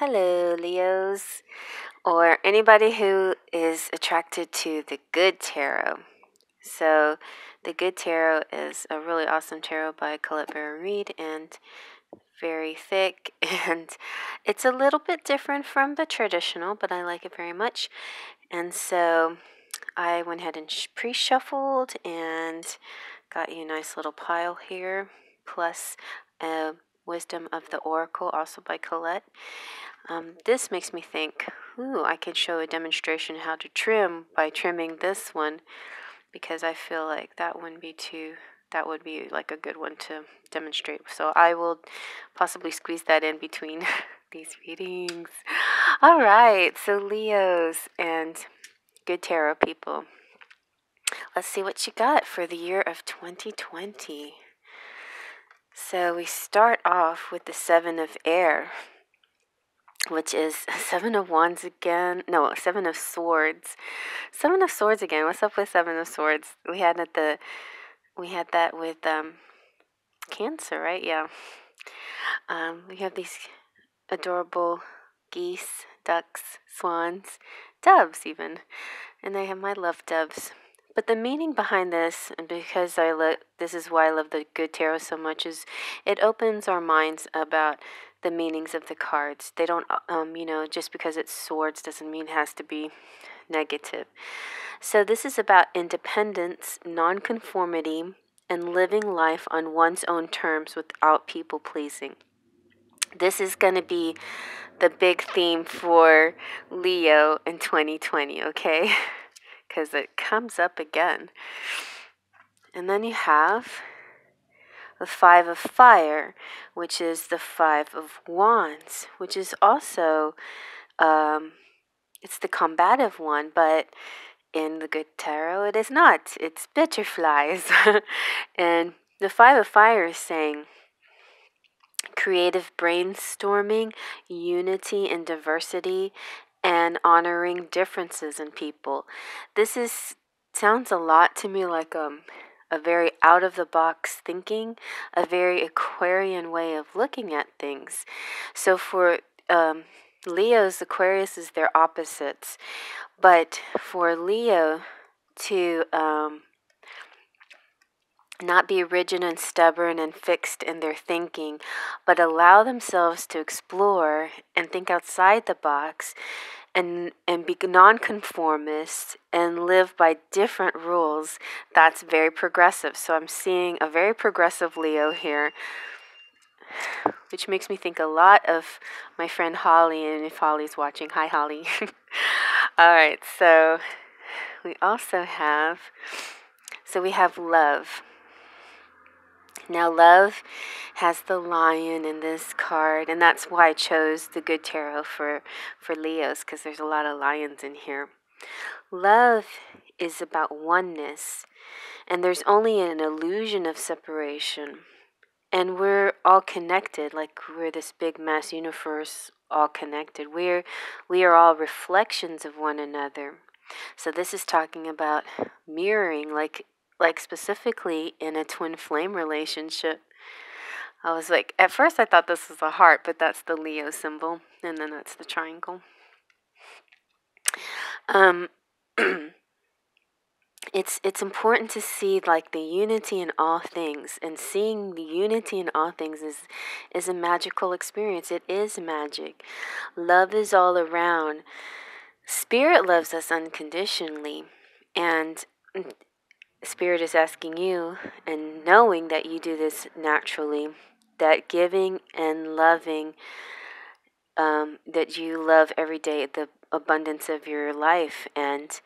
Hello, Leos, or anybody who is attracted to the Good Tarot. So, the Good Tarot is a really awesome tarot by Colette Baron-Reid and very thick, and it's a little bit different from the traditional, but I like it very much. And so, I went ahead and pre-shuffled and got you a nice little pile here, plus Wisdom of the Oracle, also by Colette. This makes me think, I could show a demonstration how to trim by trimming this one, because I feel like that would be like a good one to demonstrate. So I will possibly squeeze that in between these readings. All right, so Leos and Good Tarot people, let's see what you got for the year of 2020. So we start off with the Seven of Air, which is Seven of Wands again. No, Seven of Swords. Seven of Swords again. What's up with Seven of Swords? We had that with Cancer, right? Yeah. We have these adorable geese, ducks, swans, doves even. And I have my love doves. But the meaning behind this, and because this is why I love the Good Tarot so much, is it opens our minds about the meanings of the cards. They don't, just because it's swords doesn't mean it has to be negative. So this is about independence, nonconformity, and living life on one's own terms without people pleasing. This is going to be the big theme for Leo in 2020, okay? Because it comes up again. And then you have the Five of Fire, which is the Five of Wands, which is also, it's the combative one, but in the Good Tarot, it is not. It's butterflies. And the Five of Fire is saying creative brainstorming, unity and diversity, and honoring differences in people. This sounds a lot to me like a very out-of-the-box thinking, a very Aquarian way of looking at things. So for Leo's, Aquarius is their opposites. But for Leo to not be rigid and stubborn and fixed in their thinking, but allow themselves to explore and think outside the box and be nonconformist and live by different rules, that's very progressive. So I'm seeing a very progressive Leo here, which makes me think a lot of my friend Holly, and if Holly's watching, hi Holly. All right, so we have love. Now, love has the lion in this card, and that's why I chose the Good Tarot for Leos, because there's a lot of lions in here. Love is about oneness, and there's only an illusion of separation. And we're all connected, like we're this big mass universe, all connected. We are all reflections of one another. So this is talking about mirroring, like specifically in a twin flame relationship. I was like, at first I thought this was a heart, but that's the Leo symbol, and then that's the triangle. It's important to see like the unity in all things, and seeing the unity in all things is a magical experience. It is magic. Love is all around. Spirit loves us unconditionally, and Spirit is asking you, and knowing that you do this naturally, that giving and loving, that you love every day the abundance of your life, and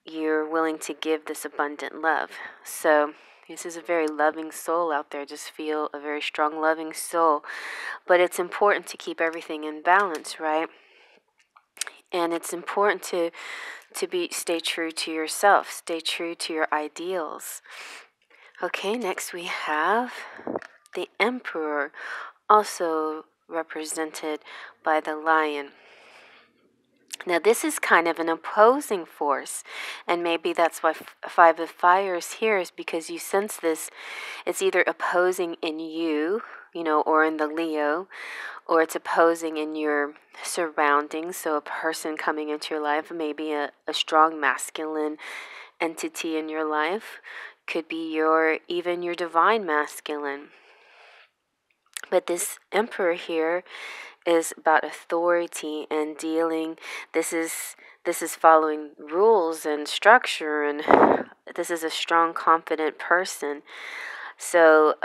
you're willing to give this abundant love. So this is a very loving soul out there. Just feel a very strong, loving soul. But it's important to keep everything in balance, right? And it's important to stay true to yourself, stay true to your ideals. Okay, next we have the Emperor, also represented by the lion. Now this is kind of an opposing force, and maybe that's why Five of Fire is here, is because you sense this. It's either opposing in you, or in the Leo, or it's opposing in your surroundings. So a person coming into your life, maybe a strong masculine entity in your life, could be even your divine masculine. But this Emperor here is about authority and dealing. This is following rules and structure, and this is a strong, confident person. So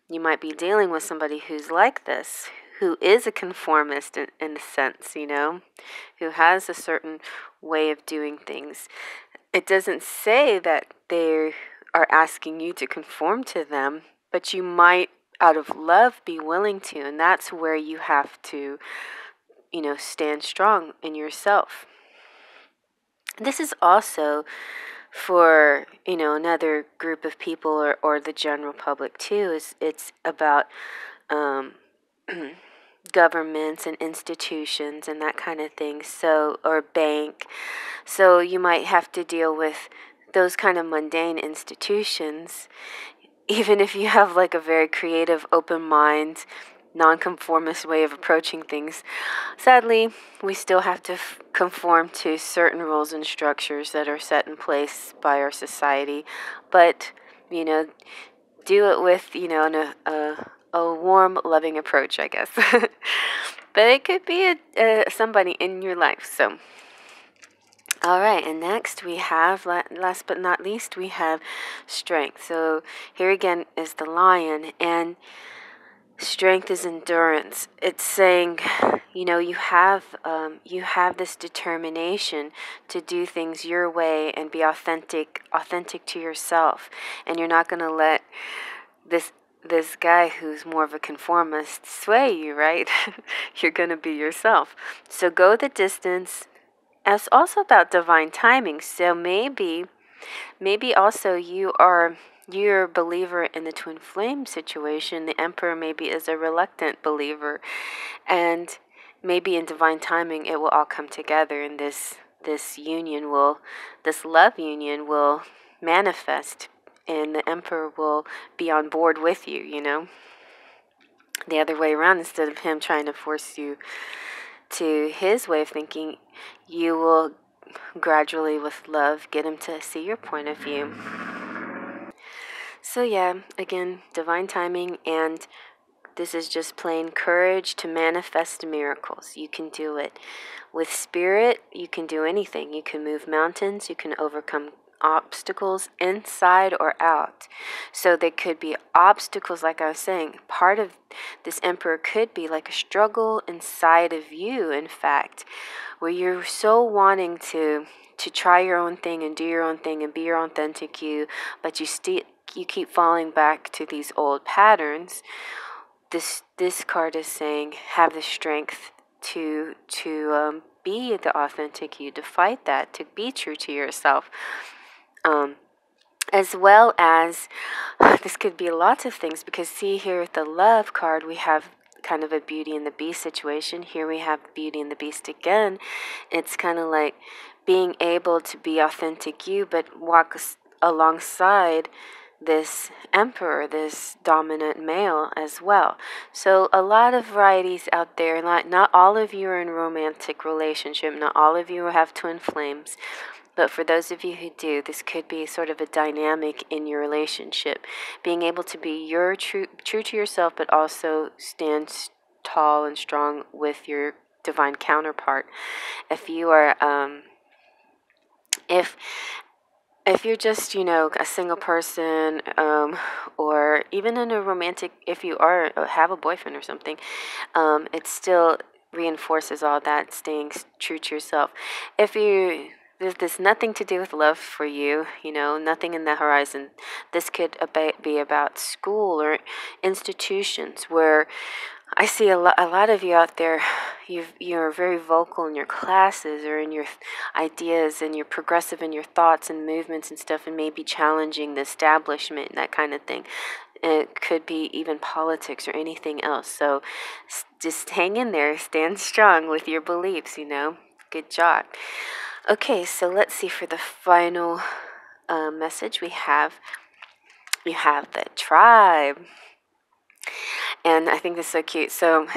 you might be dealing with somebody who's like this, who is a conformist in a sense, who has a certain way of doing things. It doesn't say that they are asking you to conform to them, but you might, out of love, be willing to, and that's where you have to, stand strong in yourself. This is also for, another group of people or the general public too. It's about governments and institutions and that kind of thing. So, or bank. So you might have to deal with those kind of mundane institutions, even if you have like a very creative, open mind, nonconformist way of approaching things. Sadly, we still have to conform to certain rules and structures that are set in place by our society. But, do it with, a warm, loving approach, I guess. But it could be somebody in your life. So, all right, and next we have, last but not least, we have strength. So here again is the lion, and strength is endurance. It's saying, you have this determination to do things your way and be authentic to yourself, and you're not going to let this guy who's more of a conformist sway you, right? You're going to be yourself. So go the distance. It's also about divine timing. So maybe also you're a believer in the twin flame situation. The Emperor maybe is a reluctant believer, and maybe in divine timing it will all come together, and this love union will manifest, and the Emperor will be on board with you, the other way around. Instead of him trying to force you to his way of thinking, you will gradually, with love, get him to see your point of view. So yeah, again, divine timing, and this is just plain courage to manifest miracles. You can do it. With spirit, you can do anything. You can move mountains. You can overcome obstacles inside or out. So there could be obstacles, like I was saying. Part of this Emperor could be like a struggle inside of you, in fact, where you're so wanting to try your own thing and do your own thing and be your authentic you, but you keep falling back to these old patterns. This card is saying, have the strength to be the authentic you, to fight that, to be true to yourself. As well as, this could be lots of things, because see here with the love card, we have kind of a Beauty and the Beast situation. Here we have Beauty and the Beast again. It's kind of like being able to be authentic you, but walk alongside this Emperor, this dominant male as well. So a lot of varieties out there. Not all of you are in romantic relationship. Not all of you have twin flames. But for those of you who do, this could be sort of a dynamic in your relationship. Being able to be true to yourself, but also stand tall and strong with your divine counterpart. If you are, if you're just, a single person, or even in a romantic, if you have a boyfriend or something, it still reinforces all that, staying true to yourself. There's nothing to do with love for you, nothing in the horizon. This could be about school or institutions, where I see a lot of you out there. You're very vocal in your classes or in your ideas, and you're progressive in your thoughts and movements and stuff, and maybe challenging the establishment and that kind of thing. It could be even politics or anything else. So just hang in there, stand strong with your beliefs, Good job. Okay, so let's see for the final message. You have the tribe. And I think this is so cute. So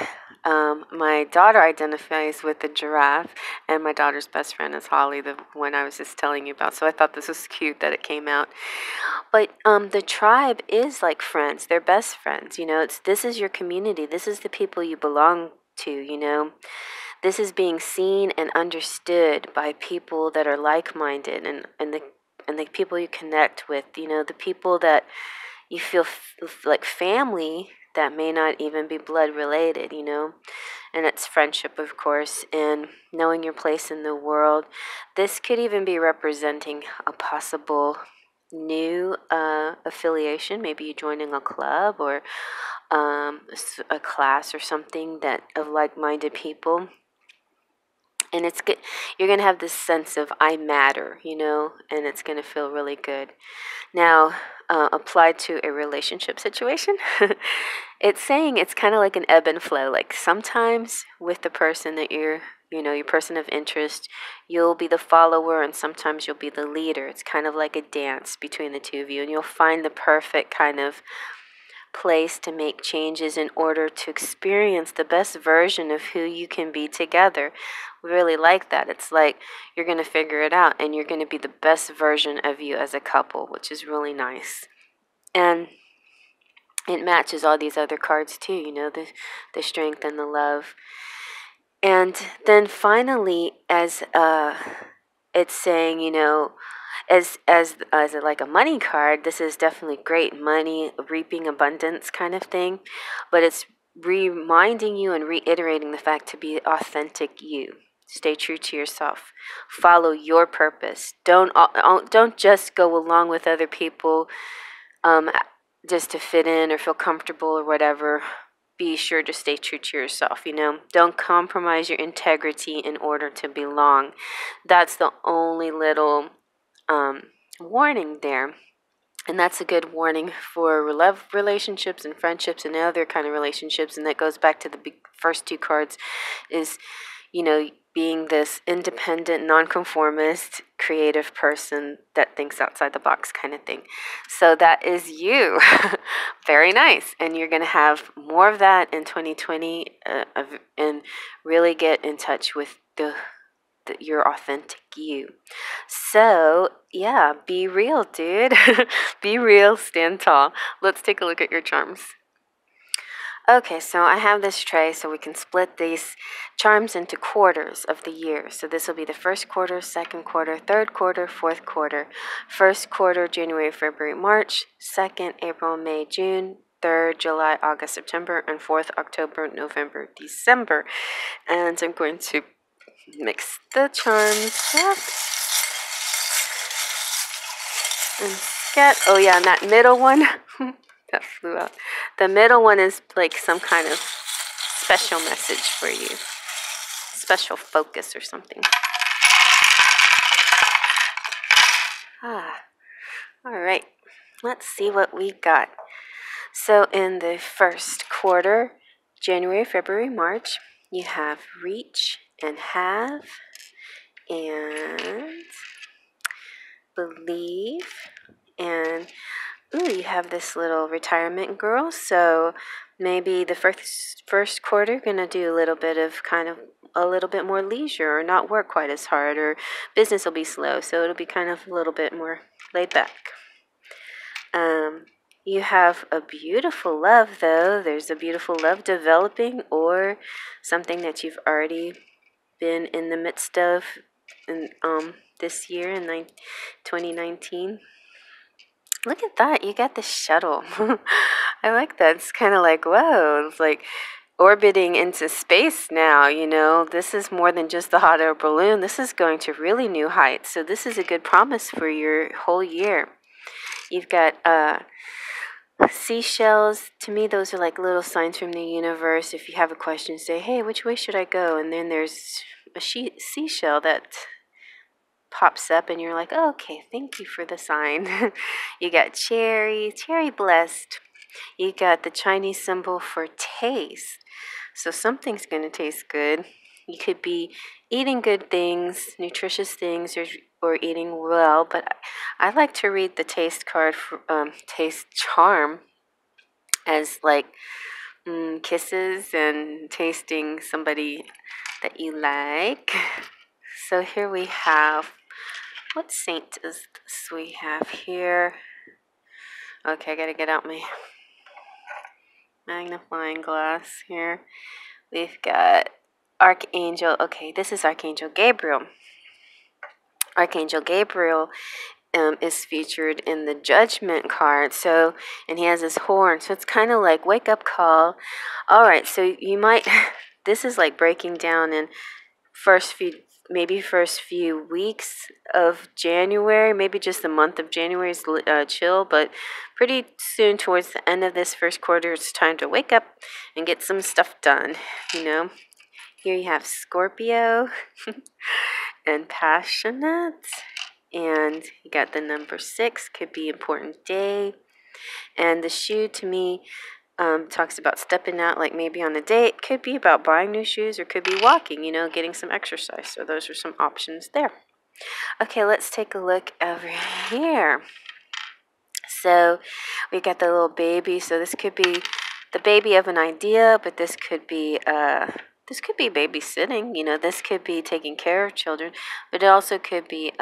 my daughter identifies with the giraffe, and my daughter's best friend is Holly, the one I was just telling you about. So I thought this was cute that it came out. But the tribe is like friends. They're best friends. This is your community. This is the people you belong to. This is being seen and understood by people that are like-minded, and the people you connect with. The people that you feel like family that may not even be blood related. And it's friendship, of course, and knowing your place in the world. This could even be representing a possible new affiliation, maybe you joining a club or a class or something that of like-minded people. And it's good. You're going to have this sense of I matter, and it's going to feel really good. Now, applied to a relationship situation, it's saying it's kind of like an ebb and flow. Like sometimes with the person that your person of interest, you'll be the follower and sometimes you'll be the leader. It's kind of like a dance between the two of you, and you'll find the perfect kind of place to make changes in order to experience the best version of who you can be together. We really like that. It's like you're going to figure it out and you're going to be the best version of you as a couple, which is really nice. And it matches all these other cards too, the strength and the love. And then finally, as it's saying, as like a money card, this is definitely great money, reaping abundance kind of thing. But it's reminding you and reiterating the fact to be authentic you. Stay true to yourself. Follow your purpose. Don't just go along with other people just to fit in or feel comfortable or whatever. Be sure to stay true to yourself, Don't compromise your integrity in order to belong. That's the only little warning there. And that's a good warning for love relationships and friendships and other kind of relationships. And that goes back to the first two cards is, being this independent, nonconformist, creative person that thinks outside the box kind of thing. So that is you. Very nice. And you're going to have more of that in 2020 and really get in touch with your authentic you. So, yeah, be real, dude. Be real, stand tall. Let's take a look at your charms. Okay, so I have this tray so we can split these charms into quarters of the year. So this will be the first quarter, second quarter, third quarter, fourth quarter. First quarter, January, February, March. Second, April, May, June. Third, July, August, September. And fourth, October, November, December. And I'm going to mix the charms up. And get, oh yeah, and that middle one, that flew out. The middle one is like some kind of special message for you. Special focus or something. All right. Let's see what we got. So in the first quarter, January, February, March, you have reach and have and believe and you have this little retirement girl. So maybe the first quarter gonna do a little bit more leisure or not work quite as hard, or business will be slow, so it'll be kind of a little bit more laid back. You have a beautiful love, though. There's a beautiful love developing, or something that you've already been in the midst of in this year in 2019. Look at that. You got the shuttle. I like that. It's kind of like, whoa. It's like orbiting into space now, This is more than just the hot air balloon. This is going to really new heights. So this is a good promise for your whole year. You've got seashells. To me, those are like little signs from the universe. If you have a question, say, hey, which way should I go? And then there's a seashell that pops up and you're like, oh, okay, thank you for the sign. You got cherry blessed. You got the Chinese symbol for taste. So something's going to taste good. You could be eating good things, nutritious things, or eating well, but I like to read the taste card for taste charm as like kisses and tasting somebody that you like. So here we have, what saint is this we have here? Okay, I gotta get out my magnifying glass here. We've got Archangel. Okay, this is Archangel Gabriel. Archangel Gabriel is featured in the Judgment card. So, and he has his horn. So it's kind of like wake up call. All right, so you might, this is like breaking down in first few weeks of January, maybe just the month of January is chill, but pretty soon towards the end of this first quarter, it's time to wake up and get some stuff done, you know. Here you have Scorpio and passionate, and you got the number 6, could be important day. And the shoe to me talks about stepping out, like maybe on a date. Could be about buying new shoes, or could be walking, you know, getting some exercise. So those are some options there. Okay, let's take a look over here. So we got the little baby. So this could be the baby of an idea, but this could be babysitting. You know, this could be taking care of children, but it also could be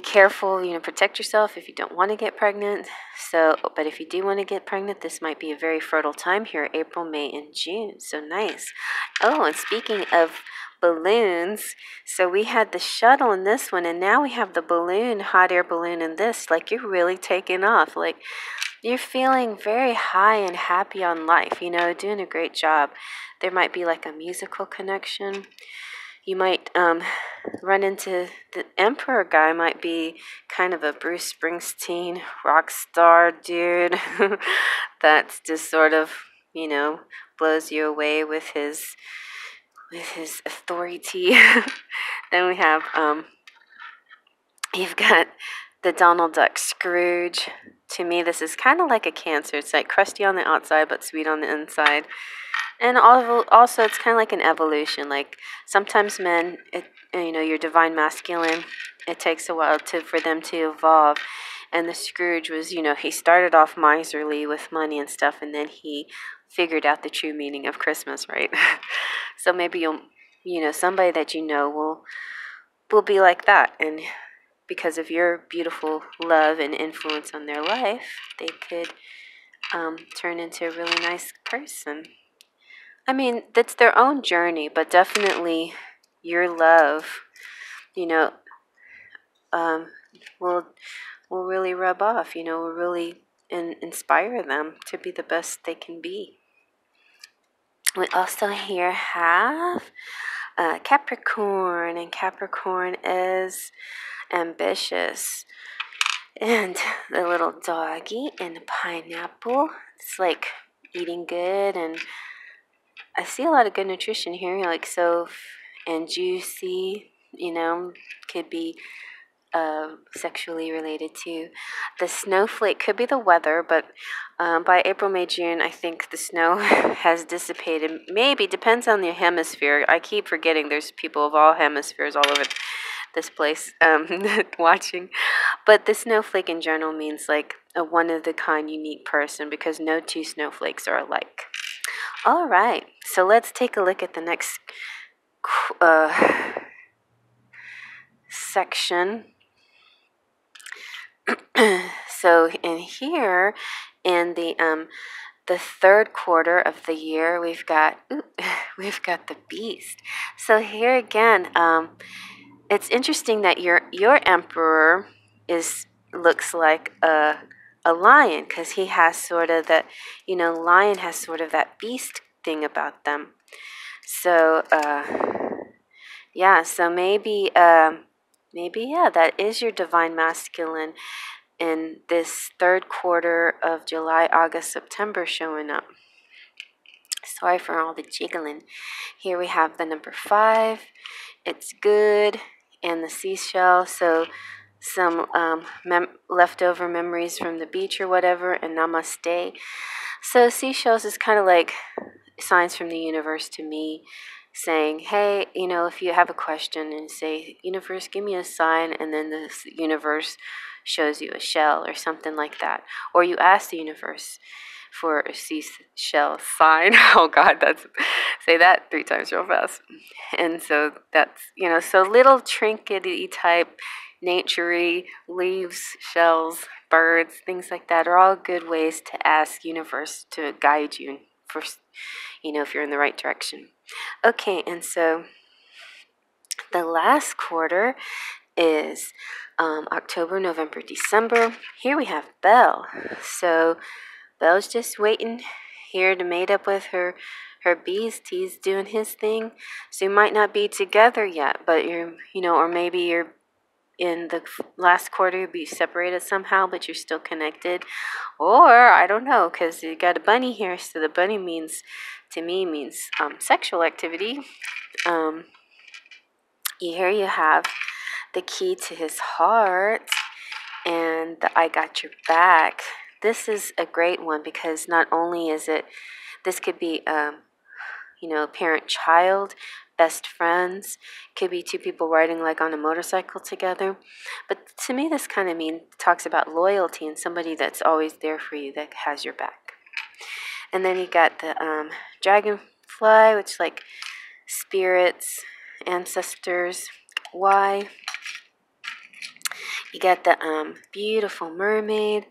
careful, you know, protect yourself if you don't want to get pregnant. So, but if you do want to get pregnant, this might be a very fertile time here, April, May, and June. So nice. Oh, and speaking of balloons, so we had the shuttle in this one, and now we have the balloon, hot air balloon in this. Like, you're really taking off. Like, you're feeling very high and happy on life, you know, doing a great job. There might be like a musical connection. You might run into the Emperor guy, might be kind of a Bruce Springsteen rock star dude that's just sort of, you know, blows you away with his authority. Then we have you've got the Donald Duck Scrooge. To me, this is kind of like a Cancer. It's like crusty on the outside but sweet on the inside. And also, it's kind of like an evolution. Like, sometimes men, you know, your divine masculine, it takes a while for them to evolve. And the Scrooge was, you know, he started off miserly with money and stuff, and then he figured out the true meaning of Christmas, right? So maybe you know, somebody that you know will be like that. And because of your beautiful love and influence on their life, they could turn into a really nice person. I mean, that's their own journey, but definitely your love, you know, will really rub off, you know, will really inspire them to be the best they can be. We also here have Capricorn, and Capricorn is ambitious. And the little doggy and the pineapple, it's like eating good, and I see a lot of good nutrition here, like so, and juicy, you know, could be sexually related to. The snowflake could be the weather, but by April, May, June, I think the snow has dissipated. Maybe, depends on the hemisphere. I keep forgetting there's people of all hemispheres all over this place watching. But the snowflake in general means like a one-of-the-kind, unique person, because no two snowflakes are alike. All right, so let's take a look at the next section. So in here, in the third quarter of the year, we've got the Beast. So here again, it's interesting that your Emperor looks like a lion, because he has sort of that, you know, lion has sort of that beast thing about them. So yeah, so maybe that is your divine masculine in this third quarter of July, August, September showing up. Sorry for all the jiggling. Here we have the number 5. It's good, and the seashell. So some leftover memories from the beach or whatever, and namaste. So seashells is kind of like signs from the universe to me, saying, hey, you know, if you have a question and say, universe, give me a sign, and then the universe shows you a shell or something like that. Or you ask the universe, for a seashell sign. Oh God, that's, say that 3 times real fast. And so that's, you know, so little trinkety type, naturey, leaves, shells, birds, things like that are all good ways to ask universe to guide you for, you know, if you're in the right direction. Okay, and so the last quarter is October, November, December. Here we have Belle. So Belle's just waiting here to mate up with her beast. He's doing his thing. So you might not be together yet, but you're, you know, or maybe you're in the last quarter, you'll be separated somehow, but you're still connected. Or, I don't know, because you got a bunny here. So the bunny means, to me, means sexual activity. Here you have the key to his heart and the I got your back. This is a great one because not only is it, this could be, you know, parent-child, best friends, could be 2 people riding like on a motorcycle together. But to me, this kind of talks about loyalty and somebody that's always there for you, that has your back. And then you got the dragonfly, which is like spirits, ancestors. Why? You got the beautiful mermaid.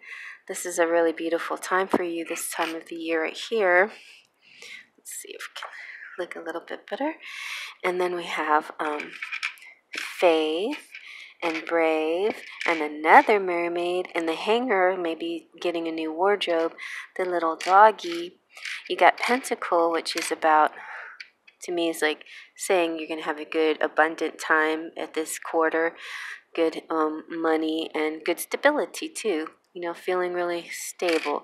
This is a really beautiful time for you this time of the year right here. Let's see if we can look a little bit better. And then we have faith and brave and another mermaid, and the hanger, maybe getting a new wardrobe, the little doggy. You got pentacle, which is about, to me, is like saying you're going to have a good abundant time at this quarter, good money and good stability too, you know, feeling really stable.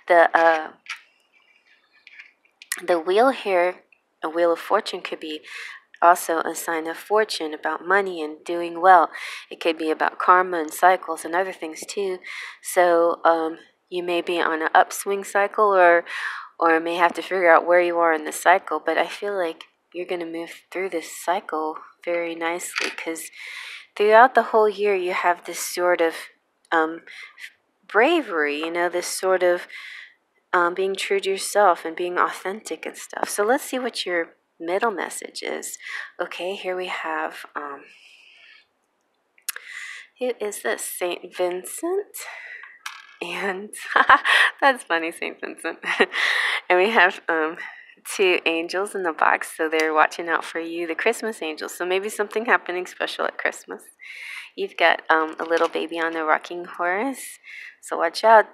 The wheel here, a wheel of fortune, could be also a sign of fortune, about money and doing well. It could be about karma and cycles and other things too. So you may be on an upswing cycle, or may have to figure out where you are in the cycle. But I feel like you're going to move through this cycle very nicely, because throughout the whole year you have this sort of bravery, you know, this sort of being true to yourself and being authentic and stuff. So let's see what your middle message is. Okay, here we have, who is this? St. Vincent. And that's funny, St. Vincent. And we have 2 angels in the box, so they're watching out for you, the Christmas angels. So maybe something happening special at Christmas. You've got a little baby on a rocking horse, so watch out,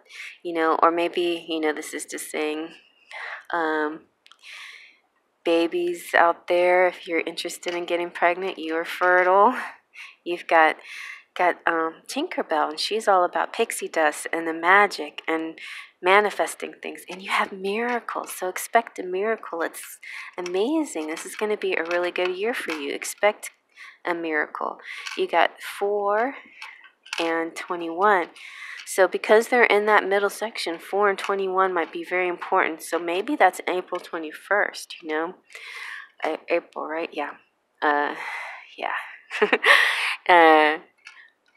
you know. Or maybe, you know, this is just saying, babies out there, if you're interested in getting pregnant, you're fertile. You've got Tinkerbell, and she's all about pixie dust and the magic and manifesting things. And you have miracles, so expect a miracle. It's amazing. This is going to be a really good year for you. Expect a miracle. You got 4 and 21. So because they're in that middle section, 4 and 21 might be very important. So maybe that's April 21st, you know? April, right? Yeah. Yeah.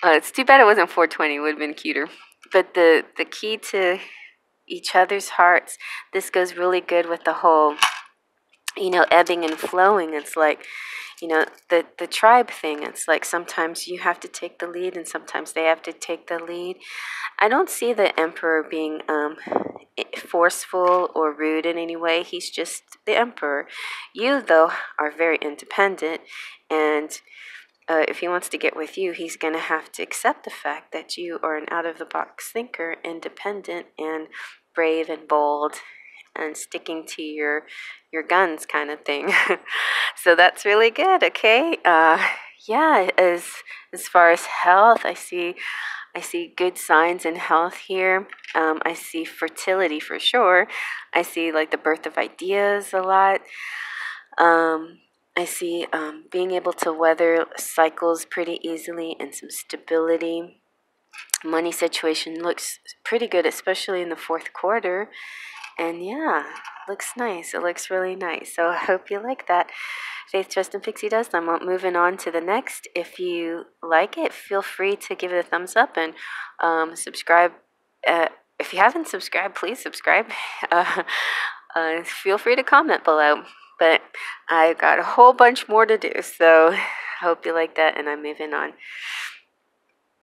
It's too bad it wasn't 420. It would have been cuter. But the key to each other's hearts, this goes really good with the whole, you know, ebbing and flowing. It's like, you know, the tribe thing. It's like sometimes you have to take the lead and sometimes they have to take the lead. I don't see the emperor being forceful or rude in any way. He's just the emperor. You, though, are very independent, and if he wants to get with you, he's going to have to accept the fact that you are an out-of-the-box thinker, independent and brave and bold and sticking to your guns kind of thing. So that's really good, okay? Yeah, as far as health, I see good signs in health here. I see fertility for sure. I see like the birth of ideas a lot. I see being able to weather cycles pretty easily and some stability. Money situation looks pretty good, especially in the 4th quarter. And yeah, looks nice. It looks really nice. So I hope you like that. Faith, Trust, and Pixie Dust. I'm moving on to the next. If you like it, feel free to give it a thumbs up and subscribe. if you haven't subscribed, please subscribe. Feel free to comment below. But I got a whole bunch more to do, so I hope you like that, and I'm moving on.